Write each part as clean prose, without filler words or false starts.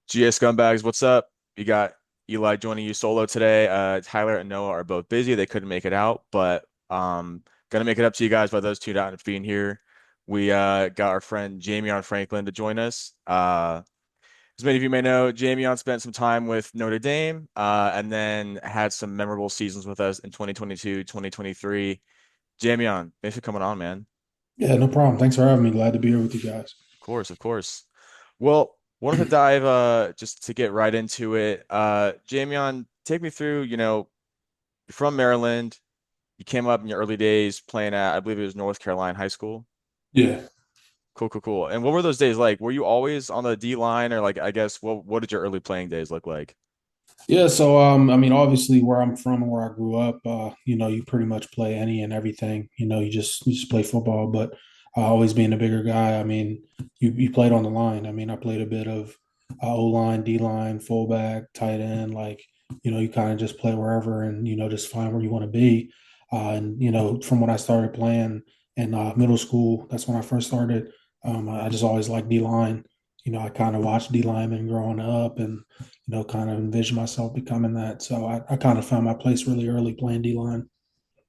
GS Scumbags, what's up? You got Eli joining you solo today. Tyler and Noah are both busy. They couldn't make it out, but gonna make it up to you guys by those two not being here. We got our friend Jamion Franklin to join us. As many of you may know, Jamion spent some time with Notre Dame, and then had some memorable seasons with us in 2022, 2023. Jamion, thanks for coming on, man. Yeah, no problem. Thanks for having me. Glad to be here with you guys. Of course, of course. Well, wanted to dive just to get right into it. Jamion, take me through, you're from Maryland. You came up in your early days playing at, I believe it was North Carolina High School. Yeah. Cool, cool, cool. And what were those days like? Were you always on the D line or like I guess what did your early playing days look like? Yeah, so I mean, obviously where I'm from and where I grew up, you pretty much play any and everything. You just play football, but always being a bigger guy, I mean, you played on the line. I mean, I played a bit of O line, D line, fullback, tight end, like, you kind of just play wherever and just find where you want to be. And from when I started playing in middle school, that's when I first started. I just always liked D line. I kind of watched D linemen growing up and kind of envision myself becoming that. So I kind of found my place really early playing D line.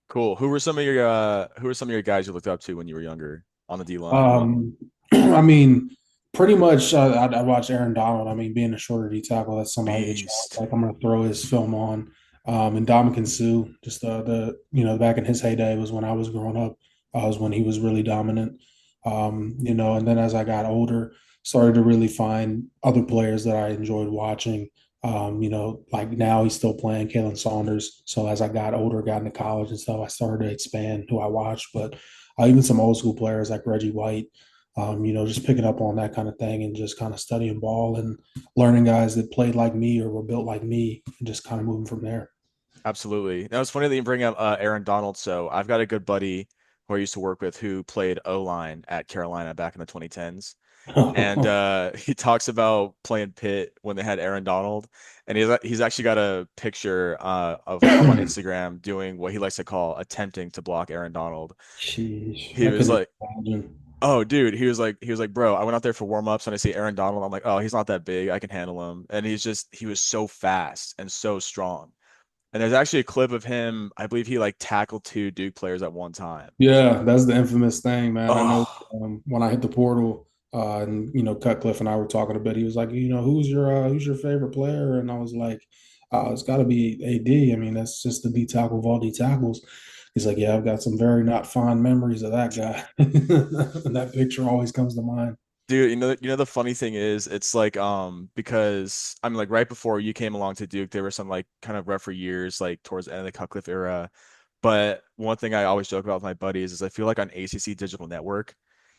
Cool. Who were some of your guys you looked up to when you were younger on the D line? I mean, pretty much I watched Aaron Donald. I mean, being a shorter D tackle, that's somebody that you always Beast. like. I'm going to throw his film on. And Dominican Sue, just back in his heyday was when I was growing up. Was when he was really dominant. And then as I got older, started to really find other players that I enjoyed watching. Like now he's still playing Kalen Saunders. So as I got older, got into college and stuff, I started to expand who I watched. But even some old school players like Reggie White, just picking up on that kind of thing and just kind of studying ball and learning guys that played like me or were built like me and just kind of moving from there. Absolutely. Now it's funny that you bring up Aaron Donald. So I've got a good buddy who I used to work with who played O-line at Carolina back in the 2010s. And he talks about playing Pitt when they had Aaron Donald, and he's actually got a picture of him up on Instagram doing what he likes to call attempting to block Aaron Donald. Sheesh, He I was couldn't like, imagine. "Oh, dude," he was like, "Bro, I went out there for warm-ups and I see Aaron Donald. I'm like, oh, he's not that big. I can handle him." And he was so fast and so strong. And there's actually a clip of him. I believe he like tackled two Duke players at one time. Yeah, that's the infamous thing, man. I know Oh, when I hit the portal, and Cutcliffe and I were talking a bit. He was like, who's your favorite player? And I was like, it's got to be AD. I mean, that's just the D tackle of all D tackles. He's like, yeah, I've got some very not fond memories of that guy. And that picture always comes to mind. dude, the funny thing is, it's like because I mean like right before you came along to Duke, there were some like kind of rougher years like towards the end of the Cutcliffe era. But one thing I always joke about with my buddies is I feel like on ACC Digital Network,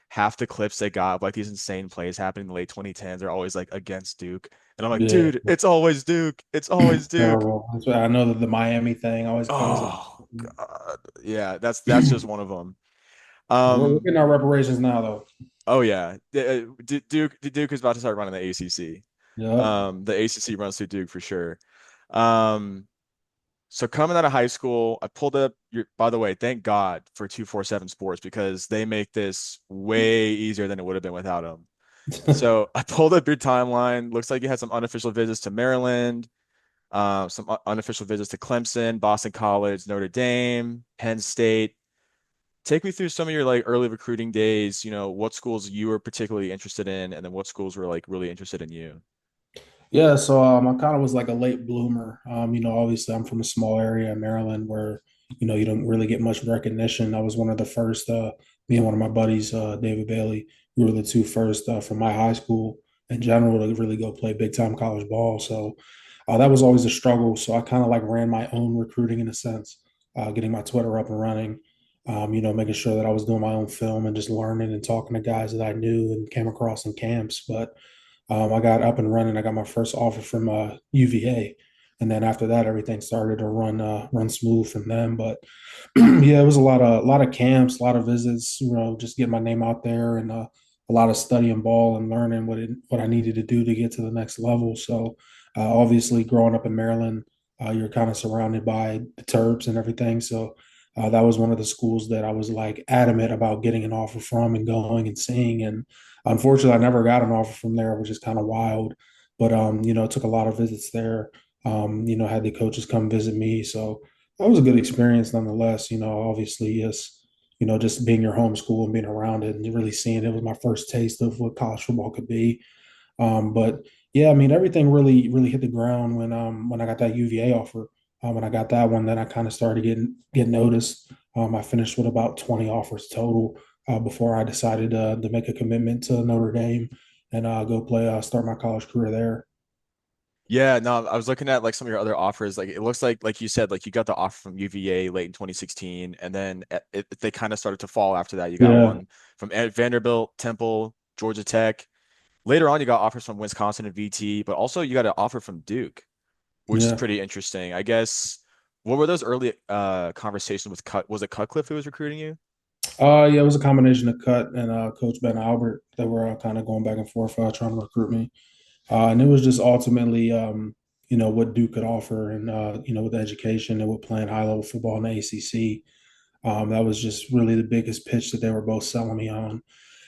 half the clips they got of like these insane plays happening in the late 2010s are always like against Duke. And I'm like, Yeah, dude, it's always Duke. It's always Duke. terrible. That's why I know that the Miami thing always comes up. Oh God. Yeah, that's just one of them. We're Um, getting our reparations now, though. oh yeah. Duke is about to start running the ACC. Yep. The ACC runs through Duke for sure. Um, so coming out of high school, I pulled up by the way, thank God for 247 Sports because they make this way easier than it would have been without them. So I pulled up your timeline. Looks like you had some unofficial visits to Maryland, some unofficial visits to Clemson, Boston College, Notre Dame, Penn State. Take me through some of your like early recruiting days, what schools you were particularly interested in, and then what schools were like really interested in you. Yeah, so I kind of was like a late bloomer. Obviously I'm from a small area in Maryland where, you don't really get much recognition. I was one of the first, me and one of my buddies, David Bailey, we were the two first from my high school in general to really go play big time college ball. So that was always a struggle. So I kind of like ran my own recruiting in a sense, getting my Twitter up and running, making sure that I was doing my own film and just learning and talking to guys that I knew and came across in camps. But I got up and running. I got my first offer from UVA, and then after that, everything started to run smooth from them. But yeah, it was a lot of camps, a lot of visits. Just getting my name out there, and a lot of studying ball and learning what I needed to do to get to the next level. So obviously, growing up in Maryland, you're kind of surrounded by the Terps and everything. So that was one of the schools that I was like adamant about getting an offer from and going and seeing. And unfortunately, I never got an offer from there, which is kind of wild. but took a lot of visits there. Had the coaches come visit me, so that was a good experience nonetheless. Obviously, yes, just being your home school and being around it and really seeing it was my first taste of what college football could be. But yeah, I mean, everything really hit the ground when I got that UVA offer. When I got that one, then I kind of started getting noticed. I finished with about 20 offers total before I decided to make a commitment to Notre Dame and go play start my college career there. Yeah, no, I was looking at like some of your other offers. Like it looks like you said, like you got the offer from UVA late in 2016, and then they kind of started to fall after that. You got Yeah, one from Vanderbilt, Temple, Georgia Tech. Later on, you got offers from Wisconsin and VT, but also you got an offer from Duke, which is yeah. pretty interesting. I guess what were those early conversations with Cut? Was it Cutcliffe who was recruiting you? Yeah, it was a combination of Cut and Coach Ben Albert that were kind of going back and forth trying to recruit me. And it was just ultimately, what Duke could offer and, with education and with playing high level football in the ACC. That was just really the biggest pitch that they were both selling me on.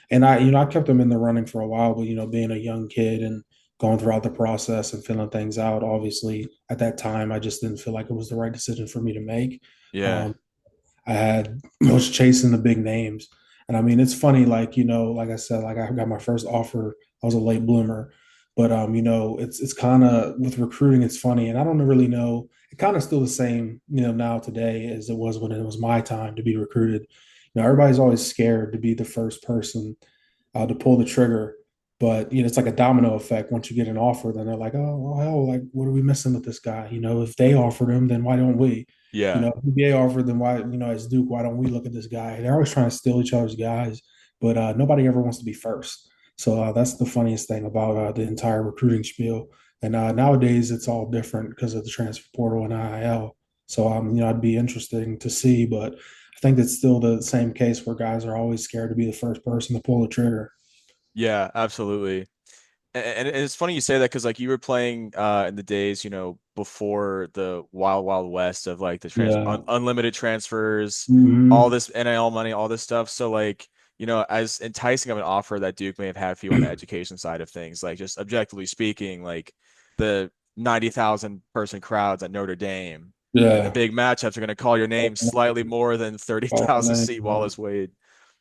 And I kept them in the running for a while, but, being a young kid and going throughout the process and filling things out, obviously at that time, I just didn't feel like it was the right decision for me to make. Yeah, Um, I was chasing the big names. And I mean, it's funny, like, like I said, like I got my first offer. I was a late bloomer. But it's kind of with recruiting, it's funny. And I don't really know, it kind of still the same, now today as it was when it was my time to be recruited. Everybody's always scared to be the first person to pull the trigger. But it's like a domino effect. Once you get an offer, then they're like, "Oh, well, hell, like what are we missing with this guy? If they offered him, then why don't we? yeah. If NBA offered, then why, as Duke, why don't we look at this guy?" They're always trying to steal each other's guys, but nobody ever wants to be first. So that's the funniest thing about the entire recruiting spiel. And nowadays, it's all different because of the transfer portal and IL. So it'd be interesting to see, but I think it's still the same case where guys are always scared to be the first person to pull the trigger. Yeah, absolutely. And it's funny you say that because like you were playing in the days, before the wild wild west of like the Yeah. unlimited transfers, all Hmm. this NIL money, all this stuff. So like, as enticing of an offer that Duke may have had for you on the education side of things, like just objectively speaking, like the 90,000 person crowds at Notre Dame and the Yeah. big matchups are going to call your name slightly more than Call my 30,000 name. seat Wallace Wade.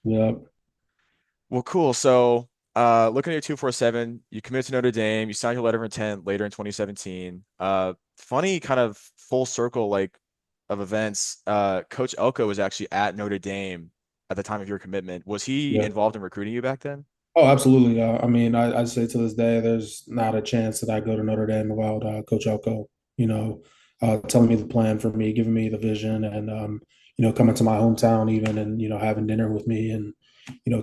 Yeah. Well, cool. So, looking at your 247, you committed to Notre Dame, you signed your letter of intent later in 2017. Funny kind of full circle like of events. Coach Elko was actually at Notre Dame at the time of your commitment. Was he Yeah. involved in recruiting you back then? Oh, absolutely. I mean, I'd say to this day, there's not a chance that I go to Notre Dame without Coach Elko, telling me the plan for me, giving me the vision, and coming to my hometown even, and having dinner with me, and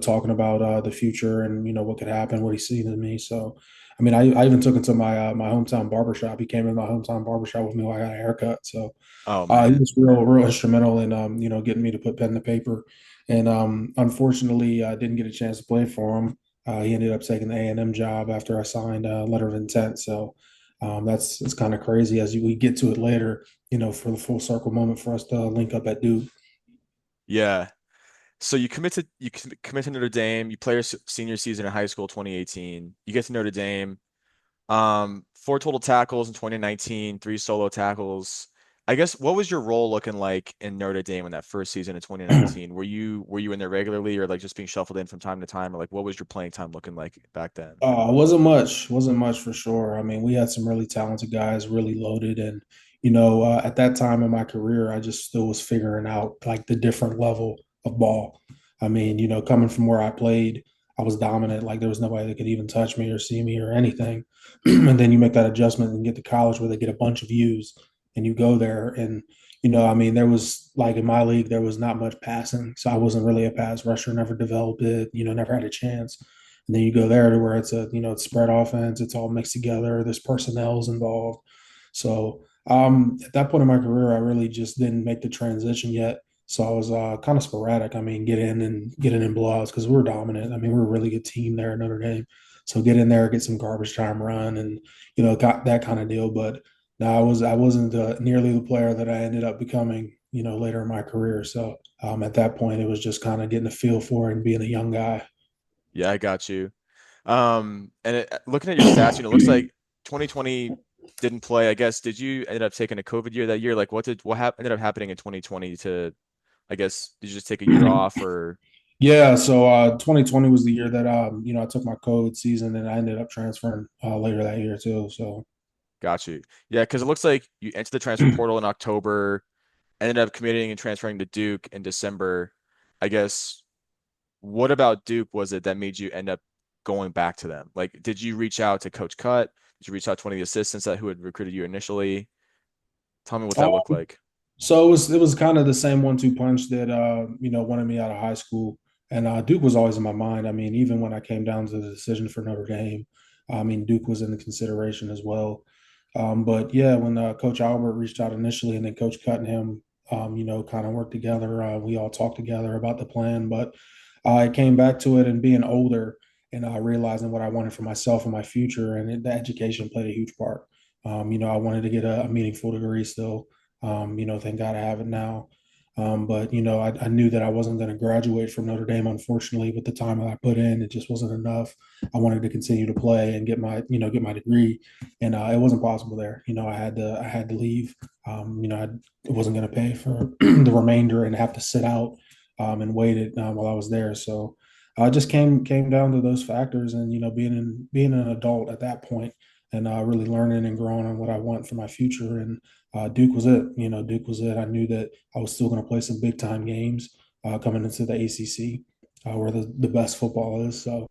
talking about the future and what could happen, what he's seen in me. So, I mean, I even took him to my hometown barbershop. He came in my hometown barbershop with me while I got a haircut. So, Oh he man. was real instrumental in getting me to put pen to paper, and unfortunately, I didn't get a chance to play for him. He ended up taking the A&M job after I signed a letter of intent. So that's it's kind of crazy as we get to it later. For the full circle moment for us to link up at Duke. Yeah. So you commit to Notre Dame. You play your senior season in high school, 2018. You get to Notre Dame. Four total tackles in 2019, three solo tackles. I guess what was your role looking like in Notre Dame in that first season in 2019? Were you in there regularly or like just being shuffled in from time to time or like what was your playing time looking like back then? Wasn't much for sure. I mean, we had some really talented guys, really loaded, and at that time in my career, I just still was figuring out like the different level of ball. I mean, coming from where I played, I was dominant. Like there was nobody that could even touch me or see me or anything. And then you make that adjustment and get to college where they get a bunch of views, and you go there, and I mean, there was like in my league, there was not much passing, so I wasn't really a pass rusher. Never developed it. Never had a chance. And then you go there to where it's it's spread offense. It's all mixed together. There's personnel's involved. So at that point in my career, I really just didn't make the transition yet. So I was kind of sporadic. I mean, get in blowouts because we were dominant. I mean, we were a really good team there at Notre Dame. So get in there, get some garbage time run, and got that kind of deal. But no, I wasn't nearly the player that I ended up becoming. Later in my career. So at that point, it was just kind of getting a feel for it and being a young guy. Yeah, I got you. And looking at your stats, looks like 2020 didn't play. I guess did you end up taking a COVID year that year? Like ended up happening in 2020 to I guess did you just take a year off or Yeah, so 2020 was the year that I took my COVID season and I ended up transferring later that year too. So got you? Yeah, because it looks like you entered the transfer portal in October, ended up committing and transferring to Duke in December. I guess what about Duke was it that made you end up going back to them? Like, did you reach out to Coach Cut? Did you reach out to one of the assistants that who had recruited you initially? Tell me what that looked like. So it was kind of the same 1-2 punch that wanted me out of high school, and Duke was always in my mind. I mean, even when I came down to the decision for Notre Dame, I mean Duke was in the consideration as well. But yeah, when Coach Albert reached out initially, and then Coach Cut and him, kind of worked together. We all talked together about the plan, but I came back to it and being older and realizing what I wanted for myself and my future, and the education played a huge part. I wanted to get a meaningful degree still. Thank God I have it now. But I knew that I wasn't going to graduate from Notre Dame. Unfortunately, with the time that I put in, it just wasn't enough. I wanted to continue to play and get my degree, and it wasn't possible there. I had to leave. I wasn't going to pay for the remainder and have to sit out and wait it while I was there. So I just came down to those factors, and being an adult at that point, and really learning and growing on what I want for my future. And Duke was it. Duke was it. I knew that I was still going to play some big time games coming into the ACC, where the best football is. So,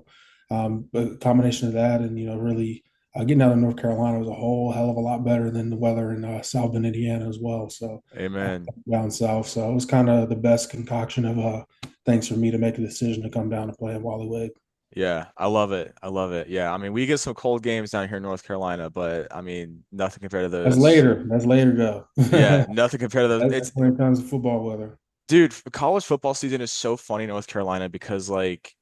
a combination of that and really getting out of North Carolina was a whole hell of a lot better than the weather in South Bend, Indiana, as well. So, Amen. down south. So it was kind of the best concoction of things for me to make a decision to come down and play in Wally Wade. Yeah, I love it. I love it. Yeah, I mean, we get some cold games down here in North Carolina, but I mean, nothing compared to That's those. later. That's later though. Yeah, nothing compared to those. That's It's when it comes to football weather. dude, college football season is so funny in North Carolina because like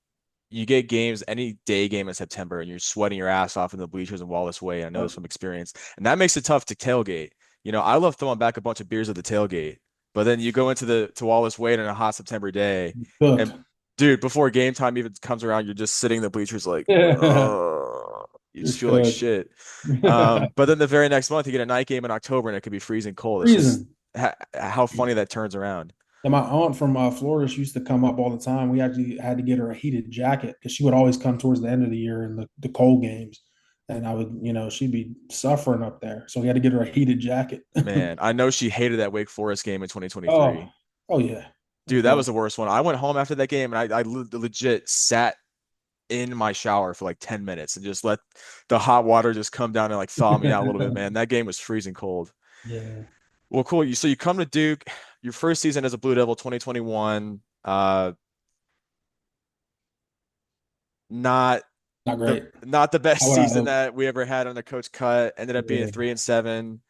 you get games any day game in September and you're sweating your ass off in the bleachers in Wallace Way. I know this from experience, and that makes it tough to tailgate. I love throwing back a bunch of beers at the tailgate, but then you go into the to Wallace Wade on a hot September day, Cooked. and dude, before game time even comes around, you're just sitting in the bleachers like, Yeah, oh, you you're just feel like cooked. shit. But then the very next month, you get a night game in October and it could be freezing cold. It's just Freezing. how funny that turns around. And my aunt from Florida, she used to come up all the time. We actually had to get her a heated jacket because she would always come towards the end of the year in the cold games. And I would, she'd be suffering up there. So we had to get her a heated jacket. Man, I know she hated that Wake Forest game in Oh, 2023. oh yeah. It was Dude, that horrible. was the worst one. I went home after that game and I legit sat in my shower for like 10 minutes and just let the hot water just come down and like thaw me out a little bit, man. That game was freezing cold. Yeah, Well, cool. You come to Duke, your first season as a Blue Devil, 2021. Not not great. not the best How would I season hope? that we ever had under Coach Cut. Ended up being Yeah. 3-7.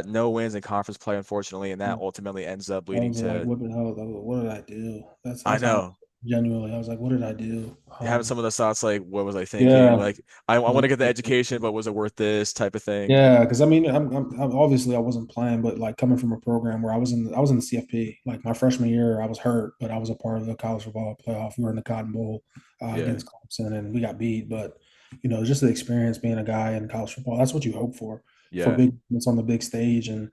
No wins in conference play, unfortunately, and that ultimately ends up I leading was like, to what the hell? What did I do? I That's how know genuinely I was like, what did I do? having some of the thoughts like, what was I thinking? Yeah. Like, I want to get the education, but was it worth this type of thing? Yeah, because I mean, I'm obviously I wasn't playing, but like coming from a program where I was in the CFP. Like my freshman year, I was hurt, but I was a part of the college football playoff. We were in the Cotton Bowl Yeah, against Clemson, and we got beat. But just the experience being a guy in college football, that's what you hope for yeah, big moments on the big stage. And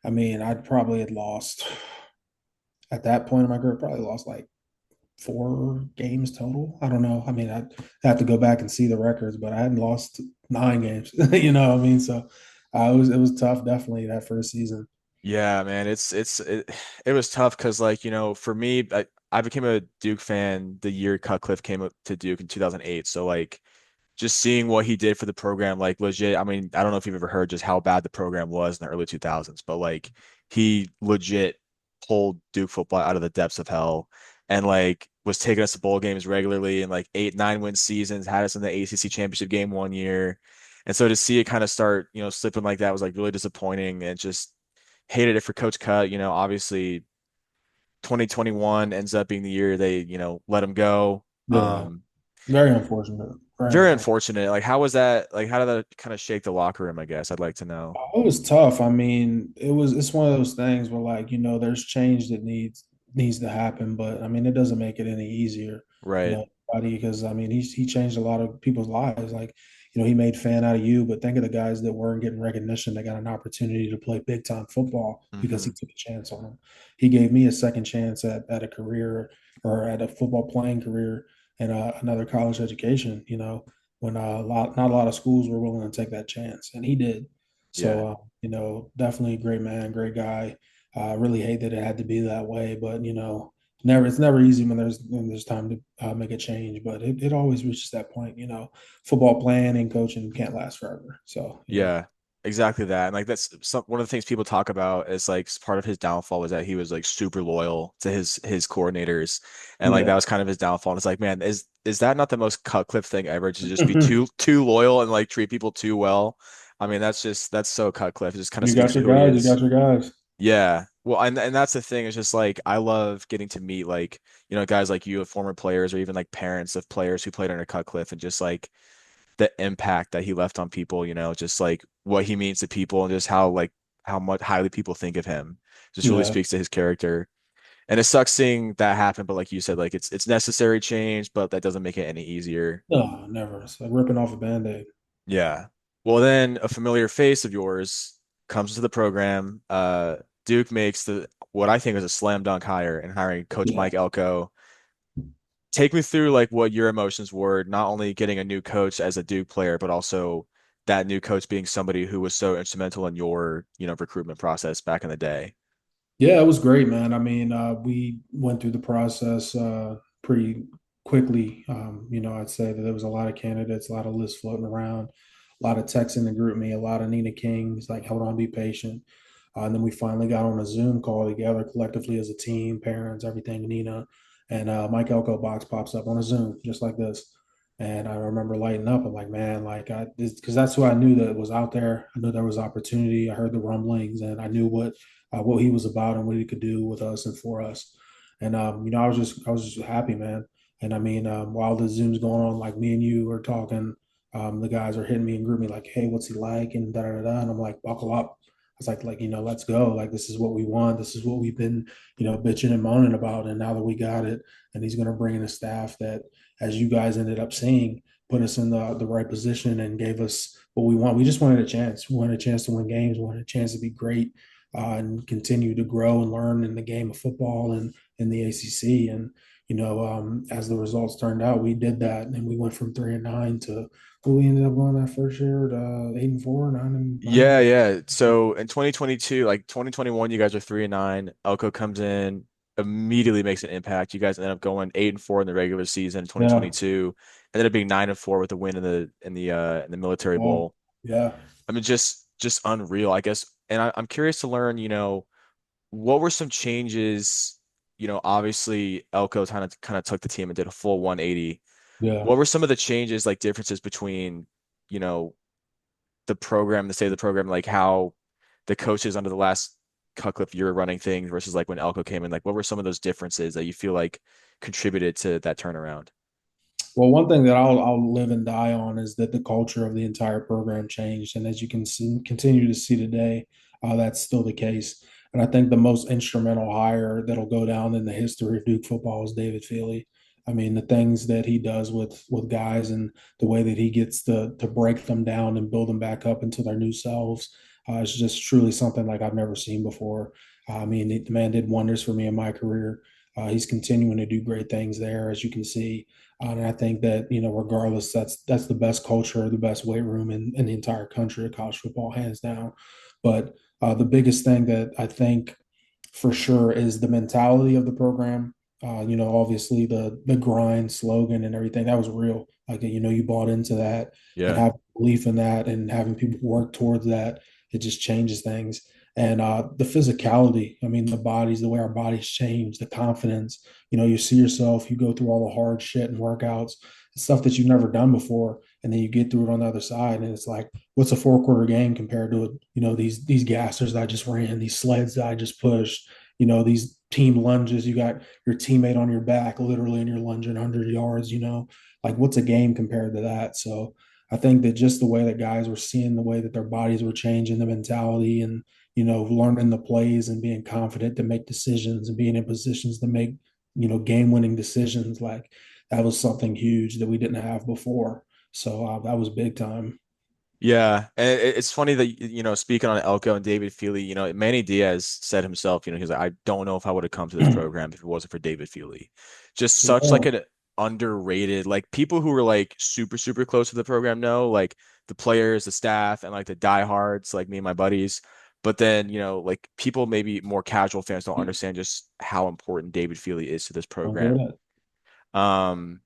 I mean, I probably had lost at that point in my career, probably lost like 4 games total. I don't know. I mean, I'd have to go back and see the records, but I hadn't lost 9 games. What I mean? So it was tough, definitely that first season. yeah, man. It was tough because like for me, I became a Duke fan the year Cutcliffe came up to Duke in 2008. So like just seeing what he did for the program, like legit. I mean, I don't know if you've ever heard just how bad the program was in the early 2000s, but like he legit pulled Duke football out of the depths of hell and like was taking us to bowl games regularly and like 8, 9 win seasons, had us in the ACC championship game one year. And so to see it kind of start, slipping like that was like really disappointing and just hated it for Coach Cut. Obviously 2021 ends up being the year they, let him go. Yeah, very unfortunate. Very Very unfortunate. unfortunate. Like, how was that? Like, how did that kind of shake the locker room? I guess I'd like to know. It was tough. I mean, it's one of those things where like, there's change that needs to happen, but I mean, it doesn't make it any easier. Right. everybody because I mean he changed a lot of people's lives. Like, he made fan out of you, but think of the guys that weren't getting recognition. They got an opportunity to play big time football because he Hmm. took a chance on them. He gave me a second chance at a career or at a football playing career and another college education. When not a lot of schools were willing to take that chance, and he did. Yeah. So definitely a great man, great guy. I really hate that it had to be that way, but it's never easy when there's time to make a change, but it always reaches that point. Football playing and coaching can't last forever. So Yeah, exactly that. And like that's one of the things people talk about is like part of his downfall was that he was like super loyal to his coordinators. And like yeah. that was kind of his downfall. And it's like, man, is that not the most Cutcliffe thing ever to just be too loyal and like treat people too well? I mean, that's so Cutcliffe. It just kind of You speaks got to your who he guys. You is. got your guys. Yeah. Well, and that's the thing. It's just like I love getting to meet like, guys like you, former players, or even like parents of players who played under Cutcliffe and just like the impact that he left on people, just like what he means to people and just how much highly people think of him. Just really Yeah. speaks to his character. And it sucks seeing that happen, but like you said, like it's necessary change, but that doesn't make it any easier. No, never. It's like ripping off a band-aid. Yeah. Well, then a familiar face of yours comes to the program. Duke makes the what I think is a slam dunk hire in hiring Coach Yeah. Mike Elko. Take me through like what your emotions were, not only getting a new coach as a Duke player, but also that new coach being somebody who was so instrumental in your, recruitment process back in the day. Yeah, it was great, man. I mean, we went through the process pretty quickly. I'd say that there was a lot of candidates, a lot of lists floating around, a lot of texts in the group me, a lot of Nina Kings, like, hold on, be patient. And then we finally got on a Zoom call together collectively as a team, parents, everything, Nina. And Mike Elko box pops up on a Zoom just like this. And I remember lighting up. I'm like, man, like, because that's who I knew that was out there. I knew there was opportunity. I heard the rumblings and I knew what he was about and what he could do with us and for us. And I was just happy, man. And I mean, while the Zoom's going on, like me and you are talking, the guys are hitting me and group me like, "Hey, what's he like?" and da da da. And I'm like, "Buckle up." I was like, let's go. Like, this is what we want. This is what we've been, bitching and moaning about. And now that we got it, and he's going to bring in a staff that, as you guys ended up seeing, put us in the right position and gave us what we want. We just wanted a chance. We wanted a chance to win games. We wanted a chance to be great and continue to grow and learn in the game of football and in the ACC. And as the results turned out, we did that, and we went from 3-9 to what we ended up going that first year to 8-4, 9 and Yeah, 9. yeah. So in 2022, like 2021, you guys are 3-9. Elko comes in, immediately makes an impact. You guys end up going 8-4 in the regular season. Yeah, 2022 ended up being 9-4 with a win in the Military yeah, Bowl. yeah, I mean, just unreal, I guess. And I'm curious to learn, what were some changes? Obviously Elko kind of took the team and did a full 180. yeah. What were some of the changes, like differences between, you know, the program, the state of the program, like how the coaches under the last Cutcliffe you were running things versus like when Elko came in? Like what were some of those differences that you feel like contributed to that turnaround? Well, one thing that I'll live and die on is that the culture of the entire program changed, and as you can continue to see today, that's still the case. And I think the most instrumental hire that'll go down in the history of Duke football is David Feely. I mean, the things that he does with guys and the way that he gets to break them down and build them back up into their new selves is just truly something like I've never seen before. I mean, the man did wonders for me in my career. He's continuing to do great things there, as you can see. And I think that, regardless, that's the best culture, the best weight room in the entire country of college football, hands down. But the biggest thing that I think for sure is the mentality of the program. Obviously the grind slogan and everything that was real. Like, you bought into that and Yeah. have belief in that and having people work towards that. It just changes things. And the physicality, I mean, the bodies, the way our bodies change, the confidence. You see yourself, you go through all the hard shit and workouts, stuff that you've never done before, and then you get through it on the other side, and it's like, what's a 4 quarter game compared to these gassers that I just ran, these sleds that I just pushed, these team lunges. You got your teammate on your back, literally, and you're lunging 100 yards. Like, what's a game compared to that? So I think that just the way that guys were seeing the way that their bodies were changing, the mentality, and learning the plays and being confident to make decisions and being in positions to make game winning decisions. Like, that was something huge that we didn't have before. So that was big time. Yeah, and it's funny that speaking on Elko and David Feely, Manny Diaz said himself, he's like, I don't know if I would have come to this program if it wasn't for David Feely. Just such like Yeah. an underrated, like people who were like super super close to the program know, like the players, the staff, and like the diehards, like me and my buddies. But then like people maybe more casual fans don't understand just how important David Feely is to this Don't hear program. that. Um,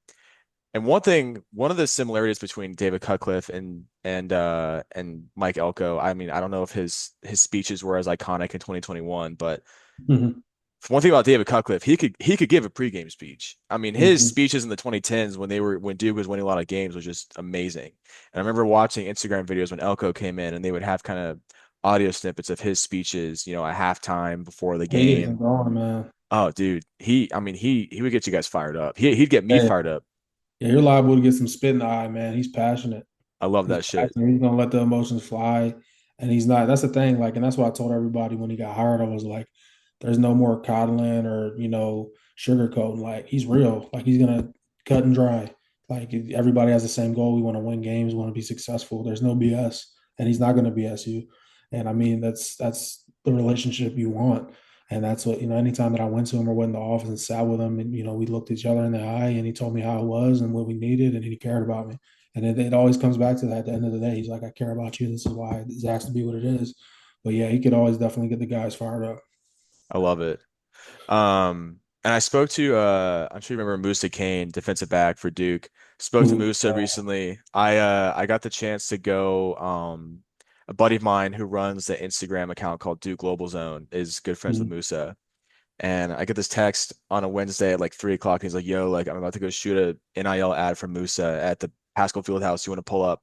and one of the similarities between David Cutcliffe and Mike Elko, I mean, I don't know if his speeches were as iconic in 2021, but Mhm. one thing about David Cutcliffe, he could give a pregame speech. I mean, his Mhm. speeches in the 2010s when Duke was winning a lot of games was just amazing. And I remember watching Instagram videos when Elko came in and they would have kind of audio snippets of his speeches, at halftime before the He gets them game. going, man. Oh, dude, I mean, he would get you guys fired up. He'd get me Hey, fired up. yeah, you're liable to get some spit in the eye, man. He's passionate. I love He's that shit. passionate. He's gonna let the emotions fly, and he's not. That's the thing. Like, and that's what I told everybody when he got hired. I was like, "There's no more coddling or sugarcoating. Like, he's real. Like, he's gonna cut and dry. Like, everybody has the same goal. We want to win games. We want to be successful. There's no BS, and he's not gonna BS you. And I mean, that's the relationship you want. And that's what, anytime that I went to him or went in the office and sat with him and, we looked each other in the eye and he told me how it was and what we needed and he cared about me. And it always comes back to that at the end of the day. He's like, I care about you. This is why this has to be what it is. But yeah, he could always definitely get the guys fired up. I love it. And I spoke to I'm sure you remember Musa Kane, defensive back for Duke. Spoke to Ooh, Musa recently. I got the chance to go a buddy of mine who runs the Instagram account called Duke Global Zone is good friends with mm, Musa. And I get this text on a Wednesday at like 3 o'clock. He's like, yo, like I'm about to go shoot a NIL ad for Musa at the Pascal Fieldhouse. You want to pull up?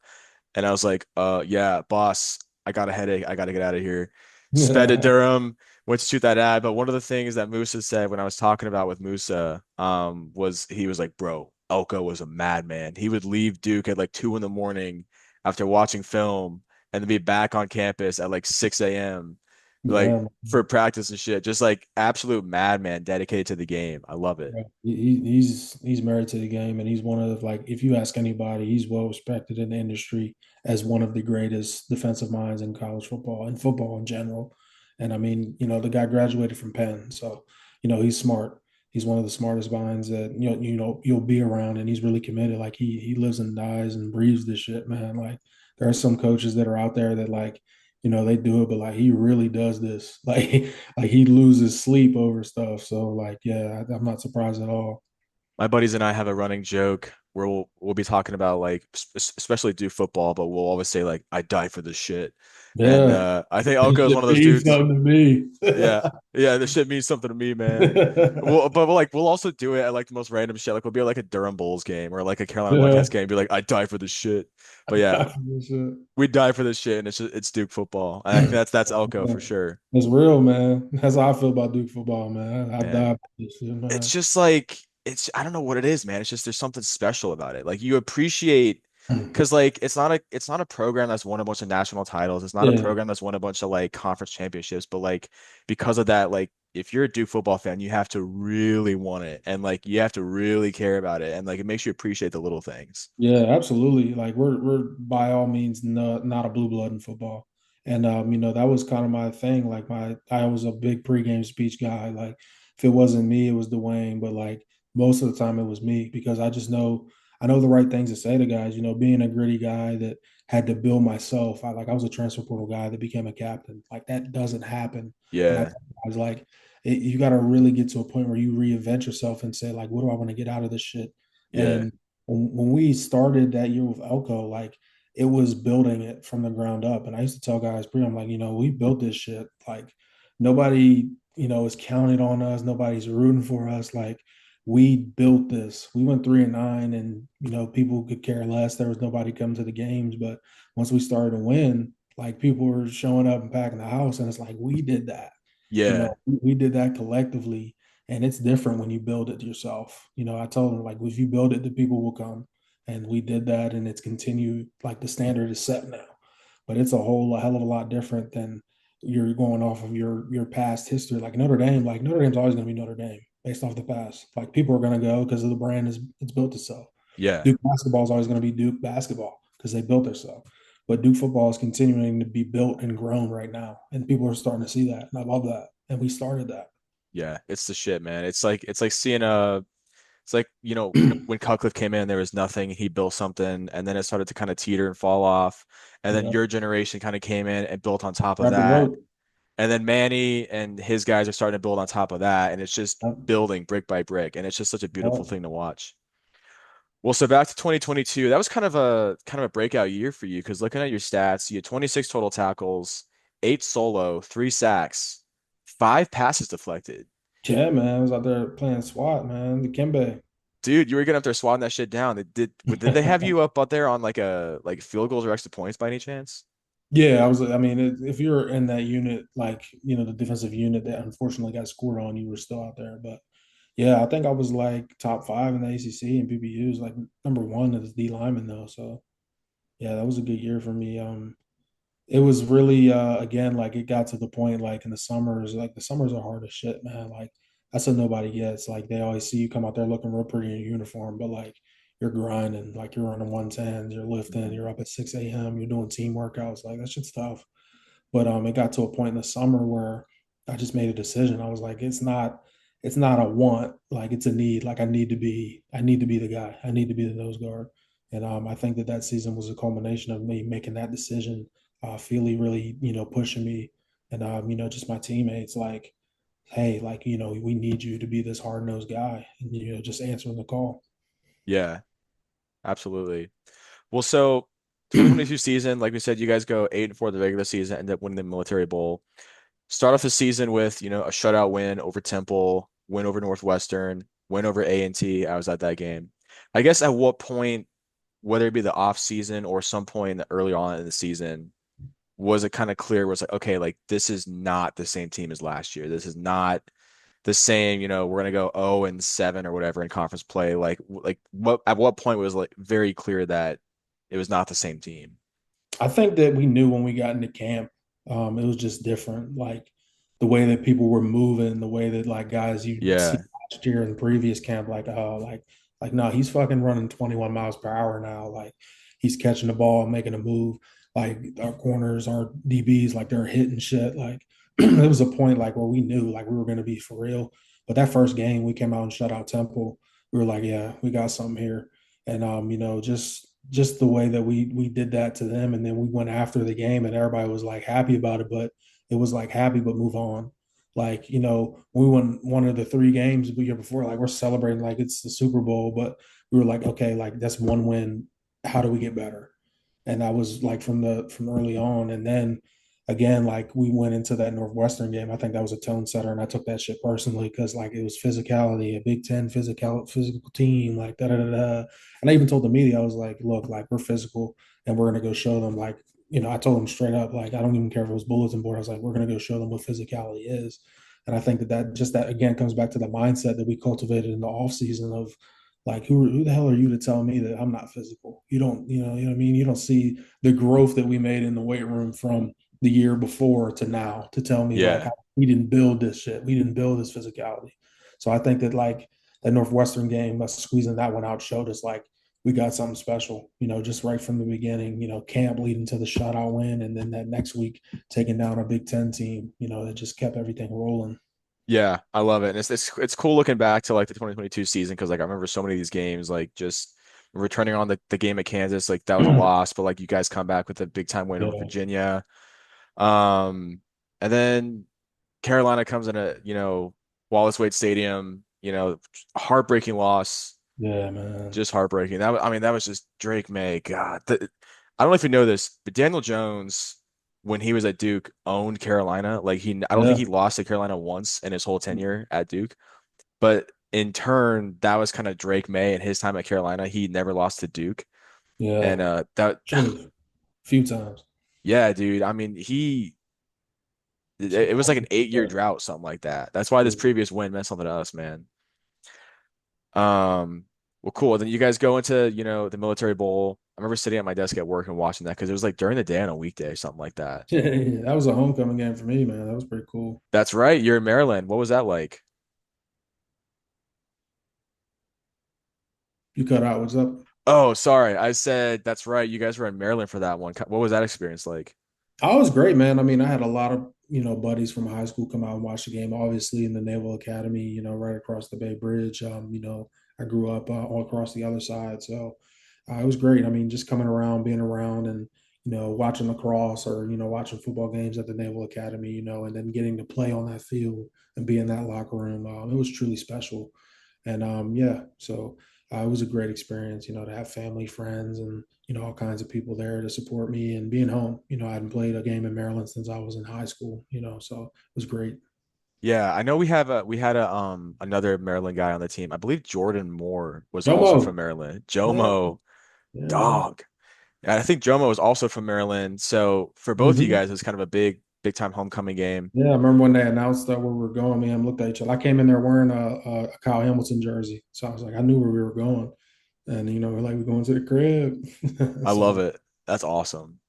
And I was like, yeah, boss, I got a headache. I got to get out of here. Sped to yeah, Durham, went to shoot that ad. But one of the things that Musa said when I was talking about with Musa, was he was like, bro, Elko was a madman. He would leave Duke at like 2 in the morning after watching film and then be back on campus at like 6 a.m. like yeah. for practice and shit. Just like absolute madman dedicated to the game. I love it. Yeah, he's married to the game, and he's one of like if you ask anybody, he's well respected in the industry as one of the greatest defensive minds in college football and football in general. And I mean, the guy graduated from Penn, so he's smart. He's one of the smartest minds that you'll be around, and he's really committed. Like he lives and dies and breathes this shit, man. Like there are some coaches that are out there that like they do it, but like he really does this. Like he loses sleep over stuff. So like, yeah, I'm not surprised at all. My buddies and I have a running joke where we'll be talking about like especially do football, but we'll always say like I die for this shit. And Yeah, I think it Elko is one should of those mean dudes. something to me. Yeah. Yeah, this shit means something to me, man. But we'll also do it at like the most random shit. Like we'll be at like a Durham Bulls game or like a Carolina Yeah, Wildcats game, be like, I die for this shit. But yeah, we die for this shit and it's Duke football. And I think that's Elko for sure. it's real, man. That's how I feel about Duke football, man. I Man. die for this shit, It's man. just like I don't know what it is, man. It's just there's something special about it. Like you appreciate because like it's not a program that's won a bunch of national titles. It's not a Yeah, program that's won a bunch of like conference championships, but like because of that, like if you're a Duke football fan, you have to really want it and like you have to really care about it and like it makes you appreciate the little things. yeah, absolutely. Like we're by all means not a blue blood in football. And that was kind of my thing. Like I was a big pregame speech guy. Like if it wasn't me, it was Dwayne, but like most of the time it was me because I know the right things to say to guys, being a gritty guy that had to build myself. I was a transfer portal guy that became a captain. Like that doesn't happen. And Yeah. I was like, you got to really get to a point where you reinvent yourself and say, like, what do I want to get out of this shit? Yeah. And when we started that year with Elko, like it was building it from the ground up. And I used to tell guys, I'm like, we built this shit. Like nobody, is counted on us. Nobody's rooting for us. Like we built this. We went 3-9, and people could care less. There was nobody coming to the games, but once we started to win, like people were showing up and packing the house, and it's like we did that. Yeah. We did that collectively, and it's different when you build it yourself. I told them like if you build it, the people will come, and we did that, and it's continued. Like the standard is set now, but it's a hell of a lot different than you're going off of your past history. Like Notre Dame, like Notre Dame's always going to be Notre Dame. based off the past. Like people are going to go because of the brand is it's built to sell. Yeah. Duke basketball is always going to be Duke basketball because they built themselves. But Duke football is continuing to be built and grown right now, and people are starting to see that, and I love that. And we started that. Yeah. It's the shit, man. It's like seeing it's like, when Cutcliffe came in, there was nothing. He built something, and then it started to kind of teeter and fall off. And then Yeah, your generation kind of came in and built on top of grab the that. rope. And then Manny and his guys are starting to build on top of that. And it's just Yep. building brick by brick. And it's just such a beautiful Yep. thing to watch. Well, so back to 2022, that was kind of a breakout year for you because looking at your stats, you had 26 total tackles, 8 solo, 3 sacks, 5 passes deflected. Yeah, man, I was out there playing SWAT, man. The Kimbe. Dude, you were getting up there swatting that shit down. Did they have you up there on like field goals or extra points by any chance? Yeah, I was. I mean, if you're in that unit, like the defensive unit that unfortunately got scored on, you were still out there. But yeah, I think I was like top five in the ACC and PBUs, like number one as D lineman though. So yeah, that was a good year for me. It was really again like it got to the point like in the summers, like the summers are hard as shit, man. Like that's what nobody gets. Like they always see you come out there looking real pretty in your uniform, but like you're grinding, like you're running 110s, you're lifting, you're up at 6 a.m., you're doing team workouts, like that shit's tough. But it got to a point in the summer where I just made a decision. I was like, it's not a want, like it's a need. Like I need to be the guy. I need to be the nose guard. And I think that season was a culmination of me making that decision. Feely really, pushing me, and just my teammates like, hey, like we need you to be this hard nosed guy, and just answering the call. Yeah, absolutely. Well, so 2022 season, like we said, you guys go 8-4 the regular season, end up winning the Military Bowl. Start off the season with, a shutout win over Temple, win over Northwestern, win over A&T. I was at that game. I guess at what point, whether it be the off season or some point early on in the season, was it kind of clear where it's like, okay, like this is not the same team as last year. This is not the same, we're gonna go 0-7 or whatever in conference play. Like what at what point was like very clear that it was not the same team? I think that we knew when we got into camp, it was just different. Like the way that people were moving, the way that like guys you see Yeah. last year in previous camp, like no, he's fucking running 21 miles per hour now. Like he's catching the ball, making a move. Like our corners, our DBs, like they're hitting shit. Like it was a point like where we knew like we were gonna be for real. But that first game, we came out and shut out Temple. We were like, yeah, we got something here. And just the way that we did that to them, and then we went after the game, and everybody was like happy about it, but it was like happy but move on. Like we won one of the three games the year before, like we're celebrating like it's the Super Bowl, but we were like, okay, like that's one win. How do we get better? And that was like from early on. And then again, like we went into that Northwestern game. I think that was a tone setter, and I took that shit personally because like it was physicality, a Big Ten physical team, like da da da da. And I even told the media, I was like, look, like we're physical, and we're gonna go show them. Like I told them straight up, like I don't even care if it was bulletin board. I was like, we're gonna go show them what physicality is. And I think that again comes back to the mindset that we cultivated in the off season of like, who the hell are you to tell me that I'm not physical? You don't, you know what I mean? You don't see the growth that we made in the weight room from the year before to now to tell me like Yeah. we didn't build this shit. We didn't build this physicality. So I think that like that Northwestern game, us squeezing that one out showed us like we got something special, just right from the beginning, camp leading to the shutout win. And then that next week taking down a Big Ten team, that just kept everything rolling. Yeah, I love it. And it's cool looking back to like the 2022 season because like I remember so many of these games, like just returning on the game at Kansas, like that was a loss, but like you guys come back with a big time win over Yeah. Virginia. Um, and then Carolina comes in Wallace Wade Stadium, heartbreaking loss, Yeah, man. just heartbreaking. I mean, that was just Drake May. God, I don't know if you know this, but Daniel Jones, when he was at Duke, owned Carolina. Like I don't think Yeah. he lost to Carolina once in his whole tenure at Duke. But in turn, that was kind of Drake May and his time at Carolina. He never lost to Duke. Yeah. And that Should have a few times. yeah, dude. I mean, it was like an 8 year drought, something like that. That's why this previous win meant something to us, man. Um, well, cool. Then you guys go into, the Military Bowl. I remember sitting at my desk at work and watching that because it was like during the day on a weekday or something like that. Yeah, that was a homecoming game for me, man. That was pretty cool. That's right. You're in Maryland. What was that like? You cut out. What's up? Oh, sorry. I said that's right. You guys were in Maryland for that one. What was that experience like? I was great, man. I mean, I had a lot of, buddies from high school come out and watch the game, obviously in the Naval Academy, right across the Bay Bridge. I grew up all across the other side. So it was great. I mean, just coming around, being around and, watching lacrosse or, watching football games at the Naval Academy, and then getting to play on that field and be in that locker room. It was truly special. And yeah, so it was a great experience, to have family, friends, and all kinds of people there to support me and being home. I hadn't played a game in Maryland since I was in high school, so it was great. Yeah, I know we had another Maryland guy on the team. I believe Jordan Moore was also from Jomo, Maryland. yeah, Jomo, yeah, man. dog. And I think Jomo was also from Maryland. So for both of you Hmm. guys, it was kind of a big time homecoming game. Yeah, I remember when they announced that where we were going. Man, looked at each other. I came in there wearing a Kyle Hamilton jersey, so I was like, I knew where we were going, and we're like, we're going to the crib. I love So it. That's awesome.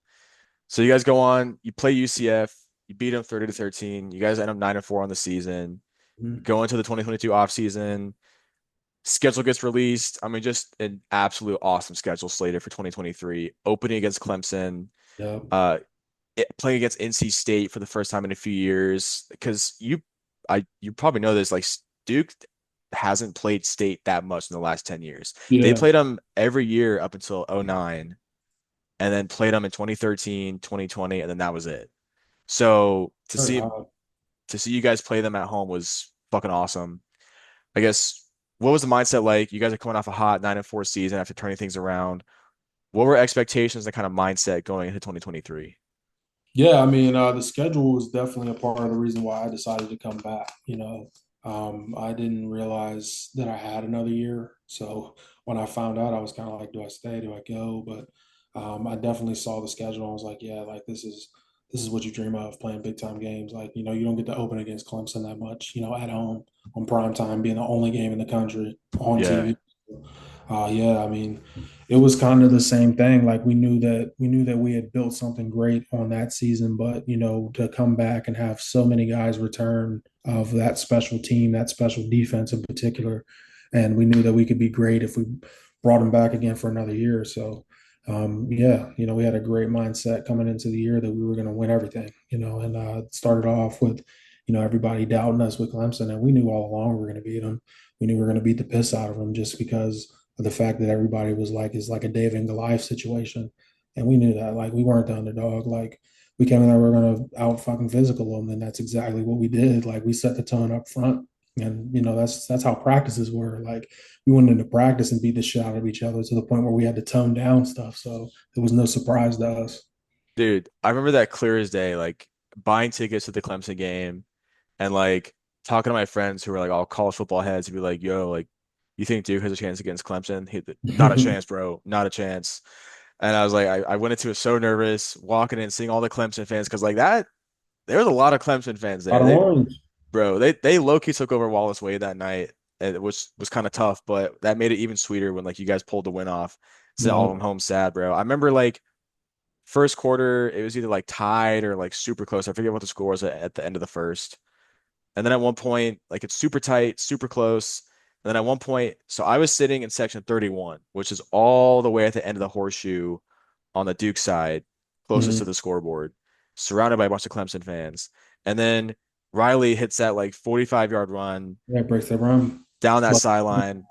So you guys go on, you play UCF, you beat them 30-13. You guys end up 9-4 on the season. mhm. Go into the 2022 offseason. Schedule gets released. I mean, just an absolute awesome schedule slated for 2023. Opening against Clemson, Yeah, uh, playing against NC State for the first time in a few years. Because you probably know this. Like Duke hasn't played State that much in the last 10 years. They yeah. played them every year up until '09, and then played them in 2013, 2020, and then that was it. So Very odd. to see you guys play them at home was fucking awesome. I guess what was the mindset like? You guys are coming off a hot 9-4 season after turning things around. What were expectations and kind of mindset going into 2023? Yeah, I mean, the schedule was definitely a part of the reason why I decided to come back. I didn't realize that I had another year. So when I found out, I was kind of like, do I stay? Do I go? But I definitely saw the schedule. I was like, yeah, like this is what you dream of playing big time games. Like, you don't get to open against Clemson that much, at home on prime time, being the only game in the country on Yeah, TV. Yeah, I mean, it was kind of the same thing. Like we knew that we had built something great on that season, but to come back and have so many guys return of that special team, that special defense in particular, and we knew that we could be great if we brought them back again for another year. So, yeah, we had a great mindset coming into the year that we were going to win everything, and it started off with, everybody doubting us with Clemson, and we knew all along we were going to beat them. We knew we were going to beat the piss out of them just because of the fact that everybody was like, it's like a David and Goliath situation. And we knew that, like, we weren't the underdog. Like, we came in there, we are going to out fucking physical them. And that's exactly what we did. Like, we set the tone up front. And, that's how practices were. Like, we went into practice and beat the shit out of each other to the point where we had to tone down stuff. So it was no surprise to us. dude, I remember that clear as day, like buying tickets to the Clemson game and like talking to my friends who were like all college football heads and be like, yo, like, you think Duke has a chance against Clemson? Not a chance, bro. Not a chance. And I was like, I went into it so nervous, walking in, seeing all the Clemson fans, because like that, there was a lot of Clemson fans Out there. of orange. Bro, they low key took over Wallace Way that night, and it was kind of tough, but that made it even sweeter when like you guys pulled the win off. Sent all of Yeah. them home sad, bro. I remember like first quarter, it was either like tied or like super close. I forget what the score was at the end of the first. And then at one point, like it's super tight, super close. And then at one point, so I was sitting in section 31, which is all the way at the end of the horseshoe on the Duke side, closest to Mhm. the scoreboard, surrounded by a bunch of Clemson fans. And then Riley hits that like 45-yard run Yeah, breaks the run. down that sideline.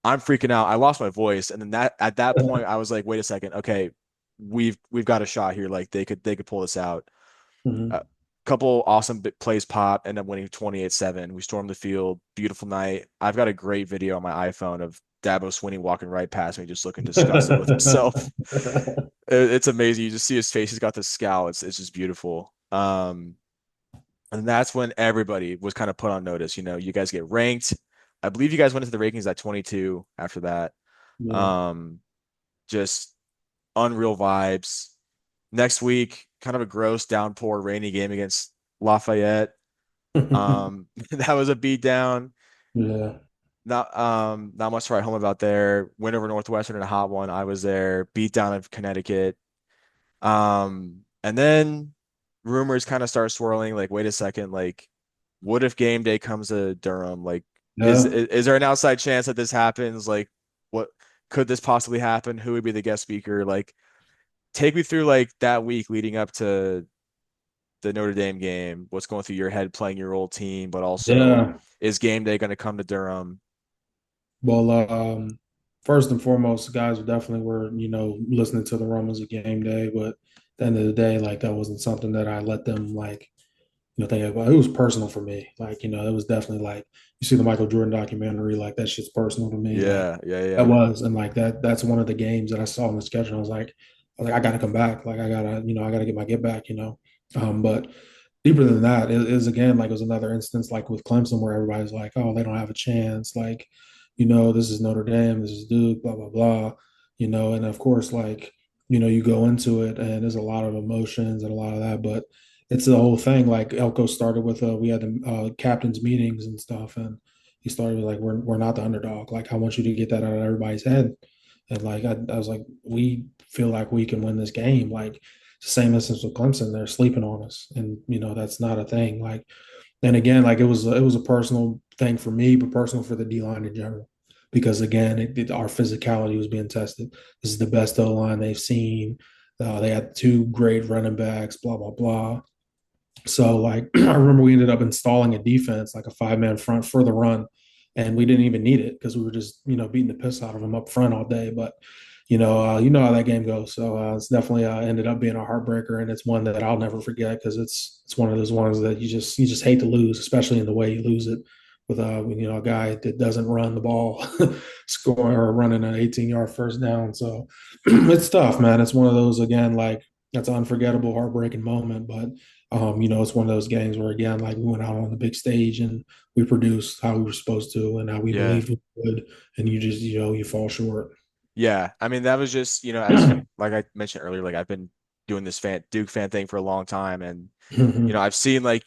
I'm freaking out. I lost my voice. And then that at that point, I was like, wait a second, okay, we've got a shot here. Like they could pull this out. A Mhm. couple awesome plays pop, end up winning 28-7. We stormed the field. Beautiful night. I've got a great video on my iPhone of Dabo Swinney walking right past me, just looking disgusted with himself. It's amazing. You just see his face. He's got this scowl. It's just beautiful. And that's when everybody was kind of put on notice. You know, you guys get ranked. I believe you guys went into the rankings at 22 after that. Yeah. Um, just unreal vibes. Next week, kind of a gross downpour, rainy game against Lafayette. That was a beat down. Yeah. Not much to write home about there. Win over Northwestern in a hot one. I was there. Beat down of Connecticut. And then rumors kind of start swirling. Like, wait a second. Like, what if game day comes to Durham? Like, is Yeah. is there an outside chance that this happens? Like, what could this possibly happen? Who would be the guest speaker? Like, take me through like that week leading up to the Notre Dame game. What's going through your head playing your old team, but also Yeah. is game day going to come to Durham? Well, first and foremost, guys definitely were, listening to the Romans a game day, but at the end of the day, like that wasn't something that I let them like, think about. It was personal for me. Like, it was definitely like you see the Michael Jordan documentary, like that shit's personal to me. Like Yeah, yeah, that yeah, was, and like that's one of the games that I saw in the schedule. I gotta come back. Like I gotta get my get back. But deeper than that, it is again like it was another instance like with Clemson where everybody's like, oh, they don't have a chance. Like, this is Notre Dame, this is Duke, blah blah blah. And of course, like, you go into it and there's a lot of emotions and a lot of that, but it's the whole thing. Like Elko started with we had the captains meetings and stuff, and he started with like we're not the underdog. Like I want you to get that out of everybody's head. And like I was like, we feel like we can win this game. Like it's the same instance with Clemson, they're sleeping on us, and that's not a thing. Like, and again, like it was a personal thing for me, but personal for the D line in general, because again, our physicality was being tested. This is the best O line they've seen. They had two great running backs, blah blah blah. So like I remember we ended up installing a defense, like a 5-man front for the run. And we didn't even need it because we were just, beating the piss out of them up front all day. But how that game goes. So it's definitely ended up being a heartbreaker, and it's one that I'll never forget because it's one of those ones that you just hate to lose, especially in the way you lose it with a guy that doesn't run the ball, scoring or running an 18-yard first down. So it's tough, man. It's one of those again, like that's an unforgettable, heartbreaking moment, but it's one of those games where again, like we went out on the big stage and we produced how we were supposed to and how we yeah, believed we would, and you just, you fall short. yeah. I mean, that was just, as like I mentioned earlier, like I've been doing this Duke fan thing for a long time, and I've seen like,